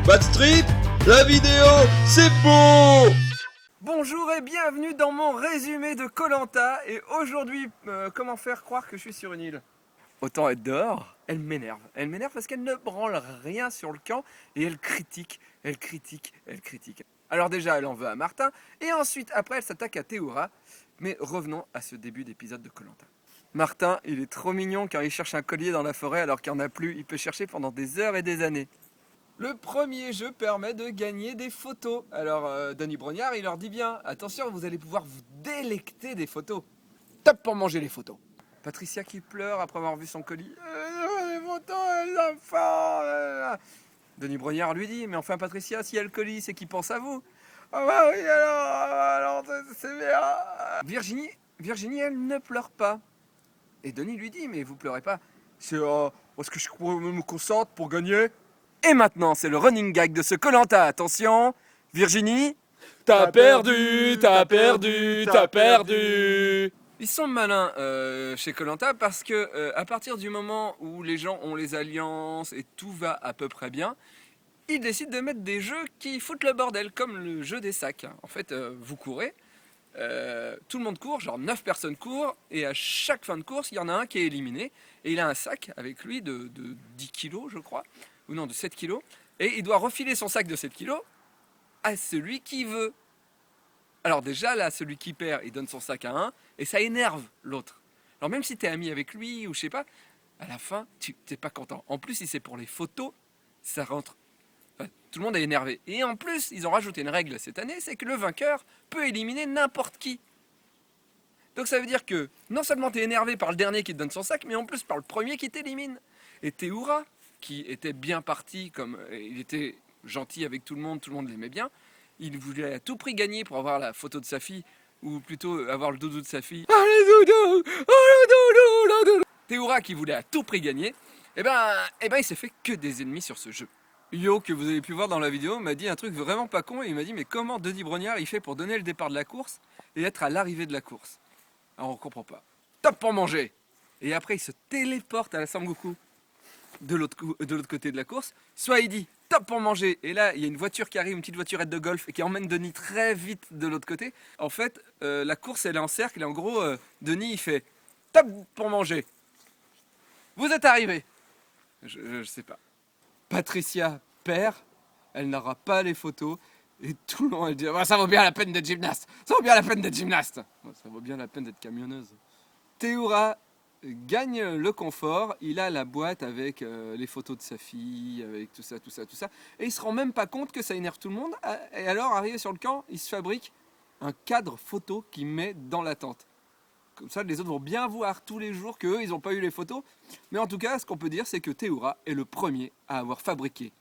Bad Strip, la vidéo, c'est beau. Bonjour et bienvenue dans mon résumé de Koh-Lanta. Et aujourd'hui, comment faire croire que je suis sur une île? Autant être dehors, elle m'énerve. Elle m'énerve parce qu'elle ne branle rien sur le camp et elle critique, elle critique, elle critique. Alors déjà, elle en veut à Martin et ensuite, après, elle s'attaque à Théoura. Mais revenons à ce début d'épisode de Koh-Lanta. Martin, il est trop mignon quand il cherche un collier dans la forêt alors qu'il n'y en a plus. Il peut chercher pendant des heures et des années. Le premier jeu permet de gagner des photos. Alors, Denis Brognard, il leur dit bien, attention, vous allez pouvoir vous délecter des photos. Top pour manger les photos. Patricia qui pleure après avoir vu son colis. Les photos, les enfants. Denis Brognard lui dit, mais enfin Patricia, s'il y a le colis, c'est qu'il pense à vous. Ah bah oui, alors c'est bien. Virginie, elle ne pleure pas. Et Denis lui dit, mais vous pleurez pas. C'est parce que je me concentre pour gagner. Et maintenant, c'est le running gag de ce Koh-Lanta. Attention, Virginie, t'as perdu, t'as perdu, t'as perdu. Ils sont malins chez Koh-Lanta parce que à partir du moment où les gens ont les alliances et tout va à peu près bien, ils décident de mettre des jeux qui foutent le bordel, comme le jeu des sacs. En fait, vous courez, tout le monde court, genre 9 personnes courent, et à chaque fin de course, il y en a un qui est éliminé, et il a un sac avec lui de 10 kilos, je crois, ou non, de 7 kilos, et il doit refiler son sac de 7 kilos à celui qui veut. Alors déjà, là, celui qui perd, il donne son sac à un, et ça énerve l'autre. Alors même si tu es ami avec lui, ou je sais pas, à la fin, tu n'es pas content. En plus, si c'est pour les photos, ça rentre. Enfin, tout le monde est énervé. Et en plus, ils ont rajouté une règle cette année, c'est que le vainqueur peut éliminer n'importe qui. Donc ça veut dire que non seulement tu es énervé par le dernier qui te donne son sac, mais en plus par le premier qui t'élimine. Et Théoura, qui était bien parti, comme il était gentil avec tout le monde l'aimait bien, il voulait à tout prix gagner pour avoir la photo de sa fille, ou plutôt avoir le doudou de sa fille. Oh le doudou, oh le doudou, le doudou. Théoura qui voulait à tout prix gagner, eh ben il s'est fait que des ennemis sur ce jeu. Yo, que vous avez pu voir dans la vidéo, m'a dit un truc vraiment pas con, et il m'a dit mais comment Denis Brognard il fait pour donner le départ de la course et être à l'arrivée de la course? Alors on comprend pas. Top pour manger. Et après il se téléporte à la Sangoku de l'autre côté de la course, soit il dit top pour manger, et là il y a une voiture qui arrive, une petite voiturette de golf, et qui emmène Denis très vite de l'autre côté. En fait, la course elle est en cercle, et en gros, Denis il fait top pour manger. Vous êtes arrivé. Je sais pas. Patricia perd, elle n'aura pas les photos, et tout le monde elle dit bah, ça vaut bien la peine d'être gymnaste, ça vaut bien la peine d'être gymnaste, ça vaut bien la peine d'être camionneuse. Théoura gagne le confort, il a la boîte avec les photos de sa fille, avec tout ça, et il se rend même pas compte que ça énerve tout le monde, et alors arrivé sur le camp, il se fabrique un cadre photo qu'il met dans la tente. Comme ça, les autres vont bien voir tous les jours qu'eux, ils n'ont pas eu les photos. Mais en tout cas, ce qu'on peut dire, c'est que Théoura est le premier à avoir fabriqué,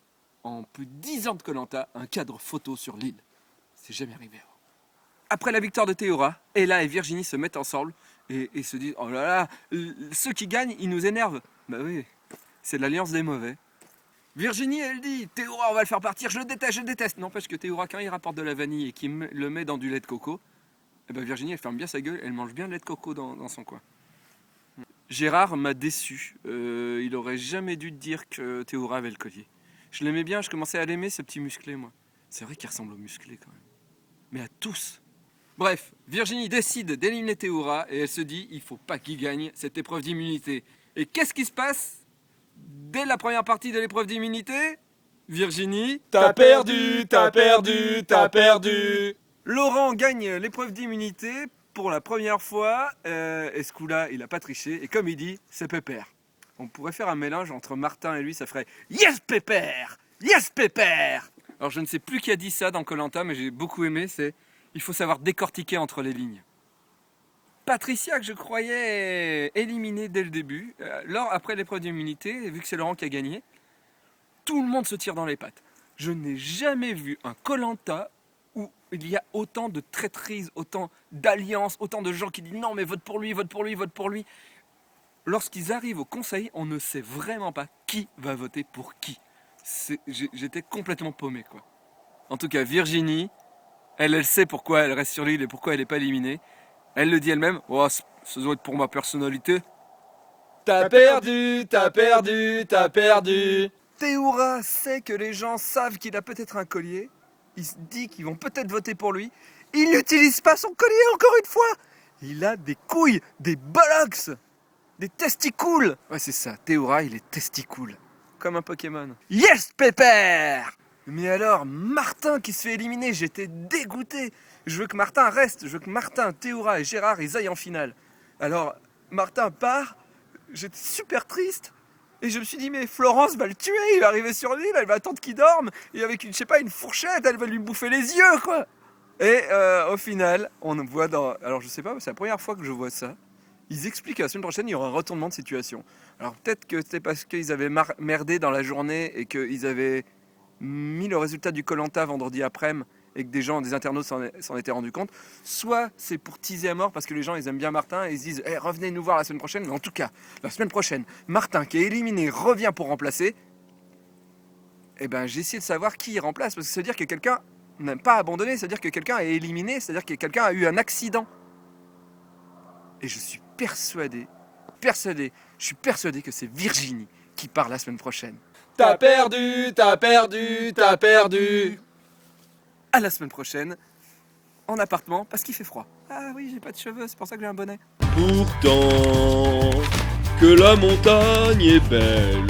en plus de 10 ans de Koh-Lanta, un cadre photo sur l'île. C'est jamais arrivé avant. Après la victoire de Théoura, Ella et Virginie se mettent ensemble et se disent « Oh là là, ceux qui gagnent, ils nous énervent !» Bah oui, c'est l'alliance des mauvais. Virginie, elle dit « Théoura, on va le faire partir, je le déteste !» N'empêche que Théoura, quand il rapporte de la vanille et qu'il le met dans du lait de coco, eh ben Virginie, elle ferme bien sa gueule, elle mange bien le lait de coco dans son coin. Gérard m'a déçu. Il aurait jamais dû dire que Théoura avait le collier. Je l'aimais bien, je commençais à l'aimer, ce petit musclé, moi. C'est vrai qu'il ressemble au musclé, quand même. Mais à tous. Bref, Virginie décide d'éliminer Théoura, et elle se dit, il faut pas qu'il gagne cette épreuve d'immunité. Et qu'est-ce qui se passe dès la première partie de l'épreuve d'immunité? Virginie, T'as perdu, t'as perdu, t'as perdu. Laurent gagne l'épreuve d'immunité pour la première fois, et ce coup-là, il a pas triché, et comme il dit, c'est pépère. On pourrait faire un mélange entre Martin et lui, ça ferait « Yes pépère! Yes pépère !» Alors je ne sais plus qui a dit ça dans Koh-Lanta, mais j'ai beaucoup aimé, c'est « Il faut savoir décortiquer entre les lignes ». Patricia, que je croyais éliminée dès le début, après l'épreuve d'immunité, vu que c'est Laurent qui a gagné, tout le monde se tire dans les pattes. Je n'ai jamais vu un Koh-Lanta où il y a autant de traîtrises, autant d'alliances, autant de gens qui disent non mais vote pour lui, vote pour lui, vote pour lui. Lorsqu'ils arrivent au conseil, on ne sait vraiment pas qui va voter pour qui. J'étais complètement paumé, quoi. En tout cas, Virginie, elle sait pourquoi elle reste sur l'île et pourquoi elle n'est pas éliminée. Elle le dit elle-même, oh, ça doit être pour ma personnalité. T'as perdu, t'as perdu, t'as perdu. Théoura sait que les gens savent qu'il a peut-être un collier. Il se dit qu'ils vont peut-être voter pour lui. Il n'utilise pas son collier encore une fois. Il a des couilles, des bollocks, des testicules. Ouais, c'est ça. Théoura, il est testicule. Comme un Pokémon. Yes, pépère! Mais alors, Martin qui se fait éliminer, j'étais dégoûté. Je veux que Martin reste. Je veux que Martin, Théoura et Gérard, ils aillent en finale. Alors, Martin part. J'étais super triste. Et je me suis dit, mais Florence va le tuer. Il va arriver sur l'île, elle va attendre qu'il dorme. Et avec une fourchette, elle va lui bouffer les yeux, quoi. Et au final, on voit dans... Alors, je sais pas, c'est la première fois que je vois ça. Ils expliquent que la semaine prochaine, il y aura un retournement de situation. Alors, peut-être que c'est parce qu'ils avaient merdé dans la journée et qu'ils avaient mis le résultat du Koh-Lanta vendredi après-midi et que des internautes s'en étaient rendus compte. Soit c'est pour teaser à mort parce que les gens ils aiment bien Martin et ils se disent hey, revenez nous voir la semaine prochaine. Mais en tout cas, la semaine prochaine, Martin qui est éliminé revient pour remplacer. Et ben j'ai essayé de savoir qui il remplace parce que ça veut dire que quelqu'un n'a pas abandonné, ça veut dire que quelqu'un est éliminé, c'est-à-dire que quelqu'un a eu un accident. Et je suis persuadé que c'est Virginie qui part la semaine prochaine. T'as perdu, t'as perdu, t'as perdu. À la semaine prochaine, en appartement, parce qu'il fait froid. Ah oui, j'ai pas de cheveux, c'est pour ça que j'ai un bonnet. Pourtant, que la montagne est belle.